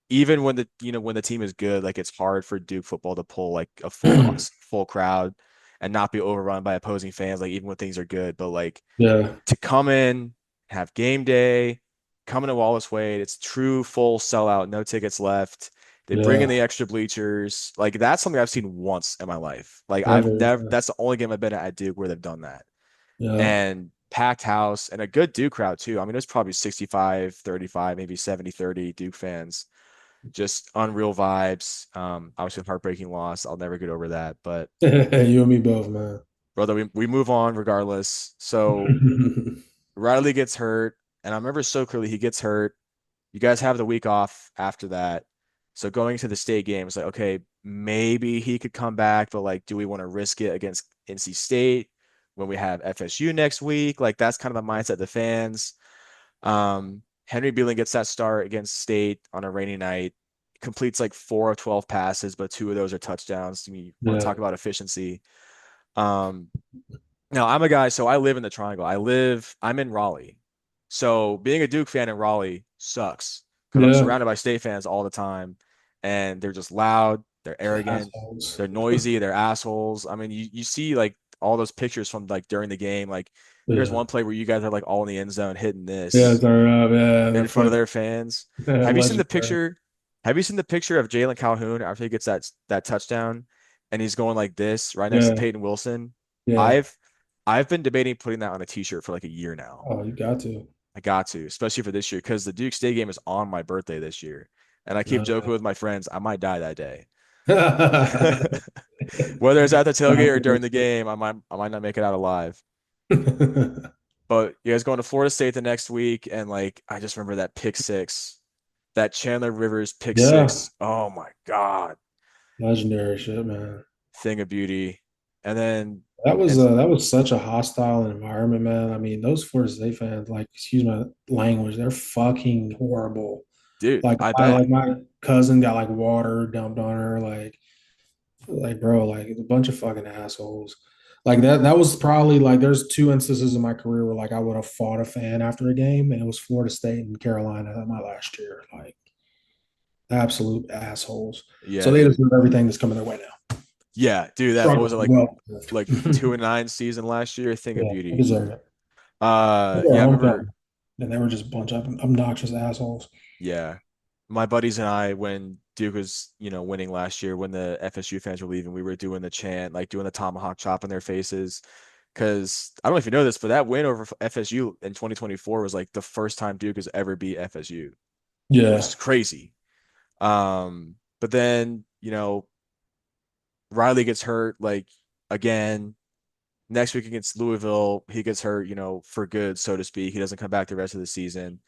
even when the team is good, like it's hard for Duke football to pull like a full crowd and not be overrun by opposing fans, like even when things are good. But like Yeah, to come in, have game day, come into Wallace Wade, it's true full sellout, no tickets left. They bring in yeah, the extra bleachers. Like that's something I've seen once in my life. Like I've ever, never that's the only game I've been at Duke where they've done that. yeah, And packed house and a good Duke crowd too. I mean, there's probably 65-35, maybe 70-30 Duke fans. Just unreal vibes. Obviously heartbreaking loss. I'll never get over that. But you and me both, man. brother, we move on regardless. So Riley gets hurt, and I remember so clearly he gets hurt. You guys have the week off after that. So going to the state game, it's like, okay, maybe he could come back, but like, do we want to risk it against NC State when we have FSU next week? Like, that's kind of the mindset of the fans. Henry Beeling gets that start against State on a rainy night, completes like 4 of 12 passes, but two of those are touchdowns. You want to Yeah, talk about efficiency. Um, Now I'm a guy, so I live in the triangle. I'm in Raleigh. So being a Duke fan in Raleigh sucks because I'm yeah, surrounded by state fans all the time, and they're just loud, they're arrogant, assholes. they're noisy, they're assholes. I mean, you see like all those pictures from like during the game. Like there's Yeah, one play where you guys are like all in the end zone hitting yeah, this they're yeah, they're in front of fucking their fans. Have you seen the legendary. picture? Have you seen the picture of Jalen Calhoun after he gets that touchdown and he's going like this right next to Yeah, Peyton Wilson? yeah. I've I've been debating putting that on a t-shirt for like a year now. Oh, you got to. I got to, especially for this year, because the Duke State game is on my birthday this year. And I keep joking with my friends, I might die that day. Whether it's at the tailgate or during the game, I might not make it out alive. But you guys going to Florida State the next week, and like I just remember that pick six, that Chandler Rivers pick Yeah, six. Oh my God, legendary shit, man. thing of beauty. And then That was and uh, that was such a hostile environment, man. I mean, those Florida State fans, like, excuse my language, they're fucking horrible. dude, Like I my bet. like my cousin got like water dumped on her, like bro, like a bunch of fucking assholes. Like that was probably like there's two instances in my career where like I would have fought a fan after a game, and it was Florida State and Carolina my last year. Like absolute assholes. Yeah, So they dude. deserve everything that's coming their way now. Yeah, dude. That what was Struggle, it well, like 2-9 season last year? Thing of yeah, they beauty. deserve it. Yeah, I Their remember. hometown, and they were just a bunch of obnoxious assholes. Yeah. my buddies and I, when Duke was, winning last year, when the FSU fans were leaving, we were doing the chant, like doing the tomahawk chop in their faces. Because I don't know if you know this, but that win over FSU in 2024 was like the first time Duke has ever beat FSU, which Yeah, is crazy. But then, Riley gets hurt like again. Next week against Louisville, he gets hurt, for good, so to speak. He doesn't come back the rest of the season.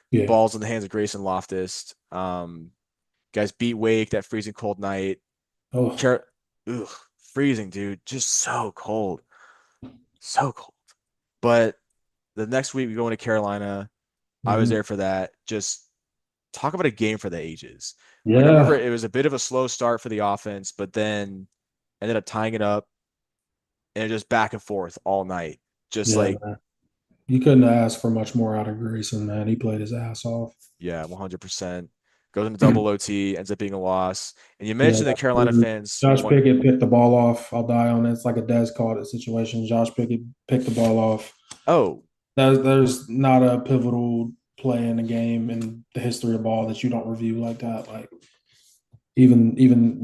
yeah. Balls in the hands of Grayson Loftus. Guys beat Wake that freezing cold night. Oh, Car- Ugh, freezing, dude. Just so cold. So cold. But the next week we go into Carolina. I was mhm. there for that. Just talk about a game for the ages. Like I remember Yeah, it was a bit of a slow start for the offense, but then ended up tying it up and just back and forth all night. Just yeah, like, man. You couldn't ask for much more out of Grayson, man. He played his ass off. yeah, 100%. Goes into double OT, ends up being a loss. And you Yeah, mentioned the Carolina after fans Josh want, Pickett picked the ball off. I'll die on it. It's like a Dez caught it situation. Josh Pickett picked the ball off. oh, There's not a pivotal play in the game in the history of ball that you don't review like that. Like even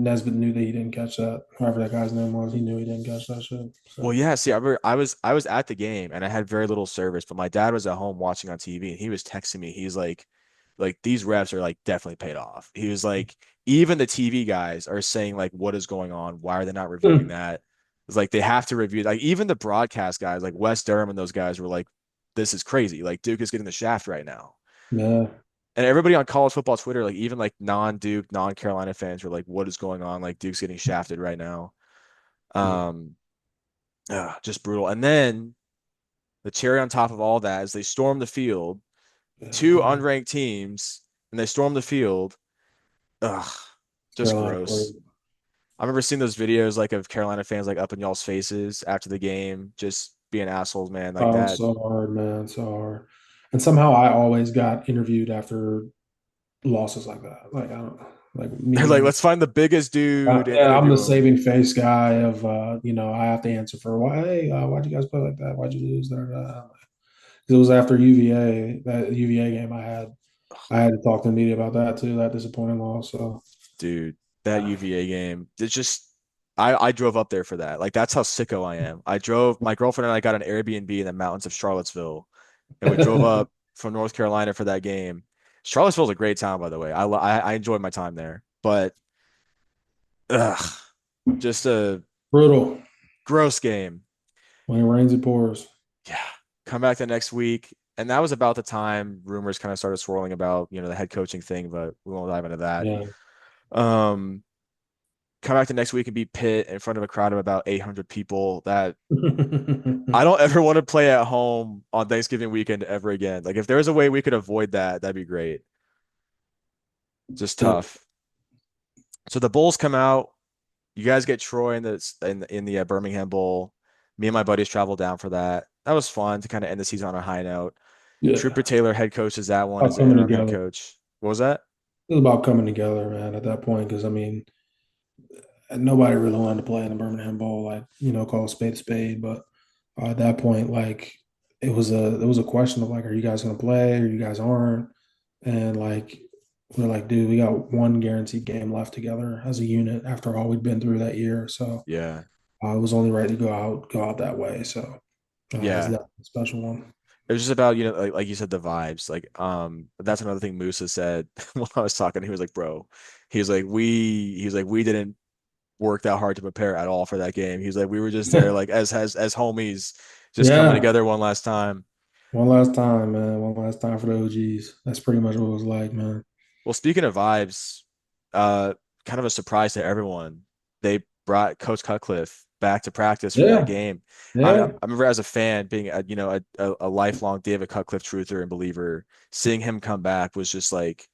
Nesbitt knew that he didn't catch that. Whoever that guy's name was, he knew he didn't catch that shit. well, So yeah. See, I was at the game and I had very little service, but my dad was at home watching on TV and he was texting me. He's like these refs are like definitely paid off. He was like, even the TV guys are saying like, what is going on? Why are they not reviewing hmm. that? It's like they have to review. Like even the broadcast guys, like Wes Durham and those guys were like, this is crazy. Like Duke is getting the shaft right now. Yeah, And everybody on college football Twitter, like even like non-Duke, non-Carolina fans were like, what is going on? Like Duke's getting shafted right now. yeah, Um, just brutal. And then the cherry on top of all that is they storm the field, yeah, two man. unranked teams, and they storm the field. Ugh, just Carolina gross. played. I remember seeing those videos like of Carolina fans like up in y'all's faces after the game, just being assholes, man. Like Oh, that. so hard, man, so hard. And somehow I always got interviewed after losses like that. Like I don't like They're like, me. let's find the biggest dude and Yeah, I'm the interview him. saving face guy of I have to answer for why. Hey, why'd you guys play like that? Why'd you lose? Da, da, da. It was after UVA, that UVA game I had to talk to the media about that too, that disappointing loss. So Dude, that yeah. UVA game. It's just I drove up there for that. Like that's how sicko I am. I drove my girlfriend and I got an Airbnb in the mountains of Charlottesville, and we drove up from North Carolina for that game. Charlottesville's a great town, by the way. I enjoyed my time there, but ugh, just a Brutal. gross game. When it rains, it pours. Yeah, come back the next week, and that was about the time rumors kind of started swirling about the head coaching thing, but we won't dive into that. Yeah. Um, come back the next week and beat Pitt in front of a crowd of about 800 people. That I don't ever want to play at home on Thanksgiving weekend ever again. Like if there was a way we could avoid that, that'd be great. Just Yeah. tough. So the Bulls come out. You guys get Troy in the Birmingham Bowl. Me and my buddies travel down for that. That was fun to kind of end the season on a high note. Yeah. Trooper Taylor head coaches that one as About the coming interim head together. coach. What was that? It was about coming together, man, at that point, because I mean, nobody really wanted to play in the Birmingham Bowl, like, call a spade a spade. But at that point, like it was a question of like, are you guys gonna play or you guys aren't? And like we're like, dude, we got one guaranteed game left together as a unit after all we'd been through that year. So Yeah. it was only right to go out that way. So it was Yeah. that special one. It was just about, like you said, the vibes. Like, that's another thing Musa said when I was talking. He was like, bro, he was like, we didn't work that hard to prepare at all for that game. He's like, we were just there like as homies, just coming Yeah. together one last time. One last time, man. One last time for the OGs. That's pretty much what it was like, man. Well, speaking of vibes, uh, kind of a surprise to everyone. They brought Coach Cutcliffe back to practice for that Yeah. game. I Yeah. remember as a fan being a lifelong David Cutcliffe truther and believer, seeing him come back was just like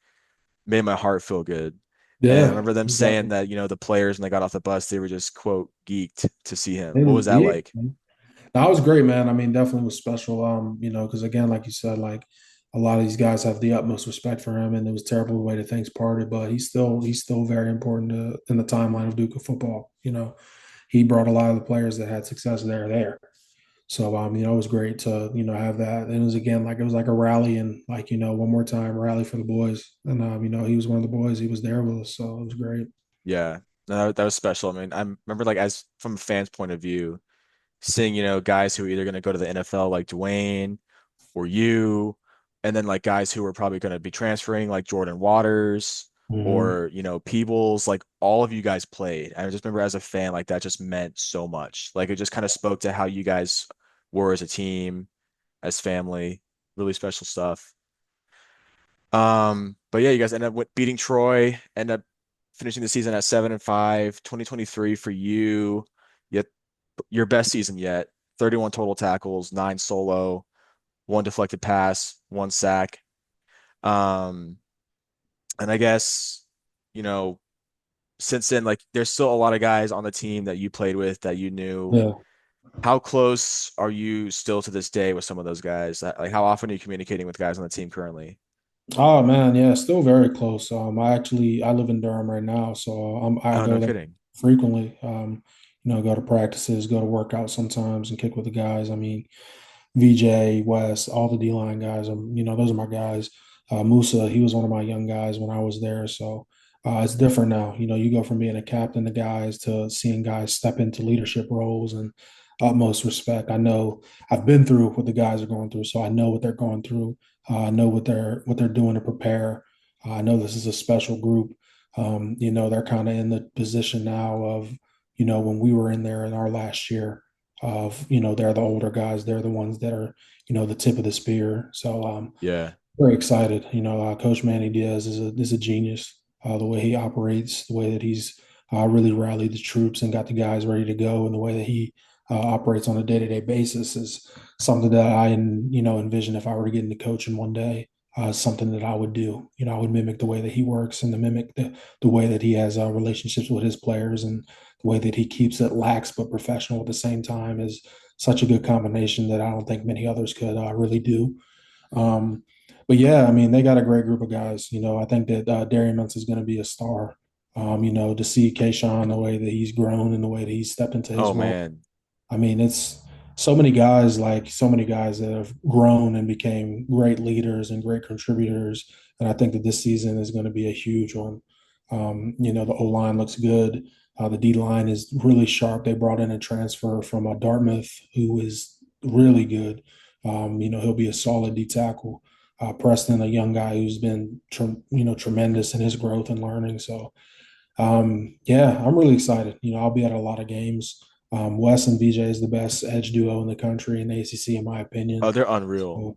made my heart feel good. And I Yeah. remember them saying Exactly. that, the players when they got off the bus, they were just quote geeked to see him. It What was was that geek. like? That was great, man. I mean, definitely was special. Because again, like you said, like a lot of these guys have the utmost respect for him, and it was terrible the way that things parted. But he's still very important in the timeline of Duke football. He brought a lot of the players that had success there. So it was great to have that. And it was again like it was like a rally and like one more time rally for the boys. And he was one of the boys. He was there with us, so it was great. Yeah, no, that was special. I mean, I remember like as from a fan's point of view, seeing, guys who are either going to go to the NFL like Dwayne or you, and then like guys who are probably going to be transferring like Jordan Waters Hmm. or, Peebles, like all of you guys played. I just remember as a fan, like that just meant so much. Like it just kind of spoke to how you guys were as a team, as family, really special stuff. But yeah, you guys ended up beating Troy, end up finishing the season at 7-5, 2023 for you. Yet your best season yet. 31 total tackles, 9 solo, one deflected pass, one sack. Um, and I guess, you know, since then, like there's still a lot of guys on the team that you played with that you knew. Yeah. How close are you still to this day with some of those guys? Like how often are you communicating with guys on the team currently? Oh man, yeah, still very close. I live in Durham right now, so I Oh, no go there kidding. frequently. Go to practices, go to workouts sometimes, and kick with the guys. I mean, VJ, West, all the D line guys. Those are my guys. Musa, he was one of my young guys when I was there. So it's different now. You go from being a captain to guys to seeing guys step into leadership roles and utmost respect. I know I've been through what the guys are going through, so I know what they're going through. I know what they're doing to prepare. I know this is a special group. They're kind of in the position now of, when we were in there in our last year of they're the older guys, they're the ones that are the tip of the spear. So Yeah. very excited. Coach Manny Diaz is a genius. The way he operates, the way that he's really rallied the troops and got the guys ready to go, and the way that he operates on a day-to-day basis is something that I envision if I were to get into coaching one day. Something that I would do. I would mimic the way that he works and to mimic the way that he has relationships with his players and the way that he keeps it lax but professional at the same time is such a good combination that I don't think many others could really do. Um, but yeah, I mean, they got a great group of guys. I think that Darian Muntz is going to be a star. To see Kayshawn the way that he's grown and the way that he's stepped into his Oh role. man. I mean, it's so many guys that have grown and became great leaders and great contributors. And I think that this season is going to be a huge one. The O line looks good. The D line is really sharp. They brought in a transfer from Dartmouth who is really good. He'll be a solid D tackle. Preston, a young guy who's been tremendous in his growth and learning. So yeah, I'm really excited. I'll be at a lot of games. Wes and VJ is the best edge duo in the country in the ACC, in my opinion. Oh, they're unreal.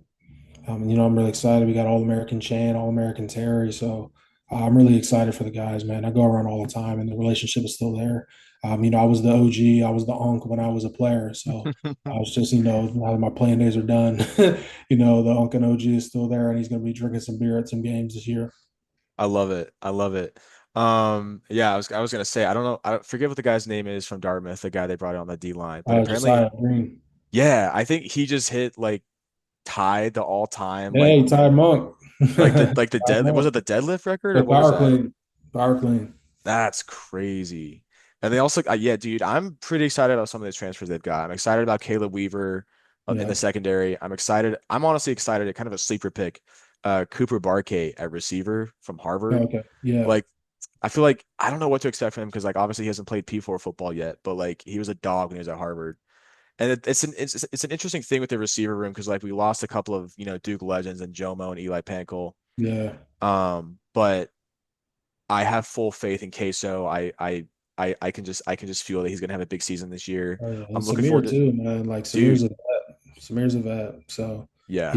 So, I'm really excited. We got All American Chan, All American Terry. So I'm really excited for the guys, man. I go around all the time, and the relationship is still there. I was the OG, I was the unk when I was a player. So I was just, now that my playing days are done, the unk and OG is still there, and he's going to be drinking some beer at some games this year. I love it. I love it. Yeah, I was gonna say I don't know. I forget what the guy's name is from Dartmouth, the guy they brought on the D line, but apparently, Josiah Green. yeah, I think he just hit like tied the all time Hey, Ty Monk. like the Ty dead was Monk. it the deadlift record or The what was power that? clean. Power clean. That's crazy. And they also, yeah, dude, I'm pretty excited about some of these transfers they've got. I'm excited about Caleb Weaver in Yeah. the secondary. I'm excited. I'm honestly excited at kind of a sleeper pick, Cooper Barkay at receiver from Harvard. Okay. Yeah. Like, I feel like I don't know what to expect from him because, like, obviously he hasn't played P4 football yet, but like he was a dog when he was at Harvard. And it's an interesting thing with the receiver room because like we lost a couple of Duke legends and Jomo and Eli Pankel. Yeah. But I have full faith in Queso. I can just feel that he's gonna have a big season this year. Oh, yeah. And I'm looking forward Samir to too, man. Like dude. Samir's a vet. So Yeah,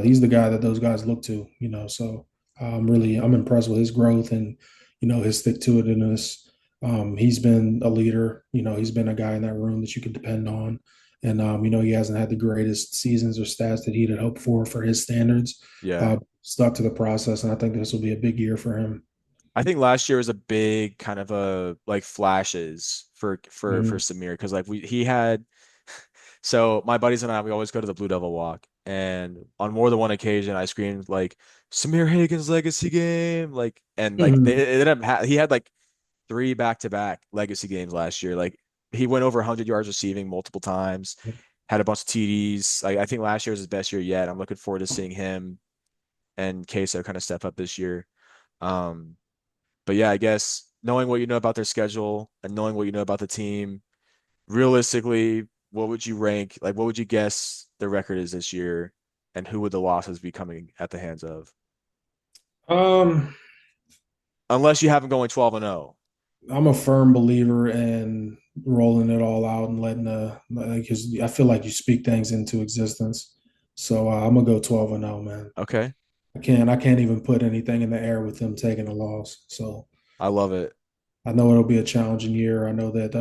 he's the guy that those guys look to, so I'm impressed with his growth and, his stick to itiveness. He's been a leader, he's been a guy in that room that you can depend on. And, he hasn't had the greatest seasons or stats that he'd had hoped for his standards, yeah. stuck to the process. And I think this will be a big year for him. I think last year was a big kind of a like flashes for Mhm. Samir because like he had so my buddies and I we always go to the Blue Devil Walk and on more than one occasion I screamed like Samir Hagan's legacy game and like they Mhm. it ended up he had like three back-to-back legacy games last year. Like he went over 100 yards receiving multiple times, had a bunch of TDs. I think last year was his best year yet. I'm looking forward to seeing him and Queso kind of step up this year. Um, but yeah, I guess knowing what you know about their schedule and knowing what you know about the team, realistically, what would you rank? Like, what would you guess the record is this year, and who would the losses be coming at the hands of? Um, Unless you have them going 12 and 0. I'm a firm believer in rolling it all out and letting because I feel like you speak things into existence. So I'm gonna go 12-0, man. Okay, I can't even put anything in the air with them taking a loss. So I love it. I know it'll be a challenging year. I know that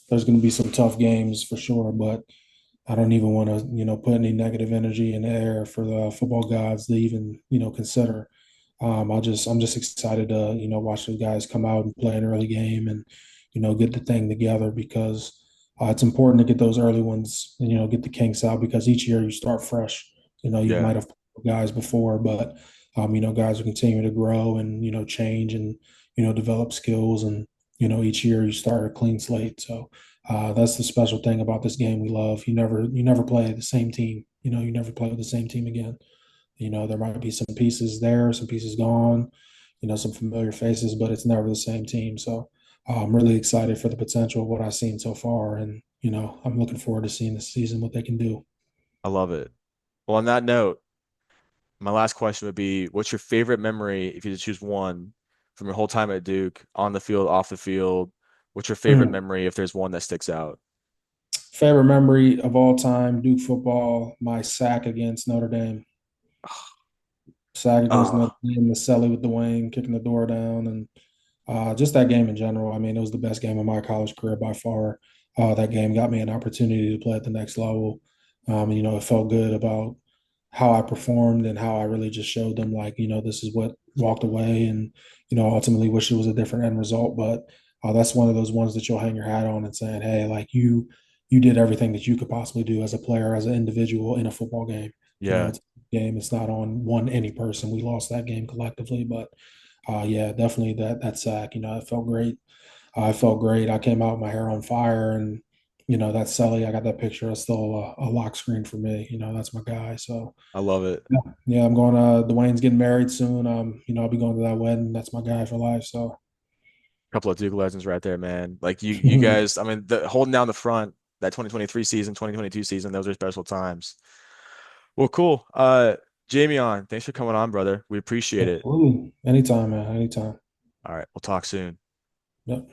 there's going to be some tough games for sure, but I don't even want to, put any negative energy in the air for the football gods to even, consider. I'm just excited to, watch the guys come out and play an early game and, get the thing together because it's important to get those early ones, and, get the kinks out because each year you start fresh. You Yeah, might have played guys before, but, guys will continue to grow and, change and, develop skills. And, each year you start a clean slate. So, that's the special thing about this game we love. You never play the same team. You never play with the same team again. There might be some pieces there, some pieces gone, some familiar faces, but it's never the same team. So I'm really excited for the potential of what I've seen so far. And, I'm looking forward to seeing this season, what they can do. I love it. Well, on that note, my last question would be, what's your favorite memory if you had to choose one from your whole time at Duke, on the field, off the field? What's your favorite Mm. memory if there's one that sticks out? Favorite memory of all time, Duke football, my sack against Notre Dame. Sack against Notre Oh, Dame, the Selly with the wing, kicking the door down, and just that game in general. I mean, it was the best game of my college career by far. That game got me an opportunity to play at the next level. It felt good about how I performed and how I really just showed them, like, this is what walked away, and ultimately wish it was a different end result. But that's one of those ones that you'll hang your hat on and saying, hey, like you did everything that you could possibly do as a player, as an individual in a football game. yeah, It's a game. It's not on one any person. We lost that game collectively, but yeah, definitely that sack. It felt great. I felt great. I came out with my hair on fire, and that Selly. I got that picture. It's still a lock screen for me. That's my guy. So I love it. yeah, yeah. I'm going. Dwayne's getting married soon. I'll be going to that wedding. That's my guy for life. So Couple of Duke legends right there, man. Like you guys, I mean, holding down the front that 2023 season, 2022 season, those are special times. Well, cool. Jamion, thanks for coming on, brother. We appreciate it. absolutely, anytime, man. Anytime. All right, we'll talk soon. Yep.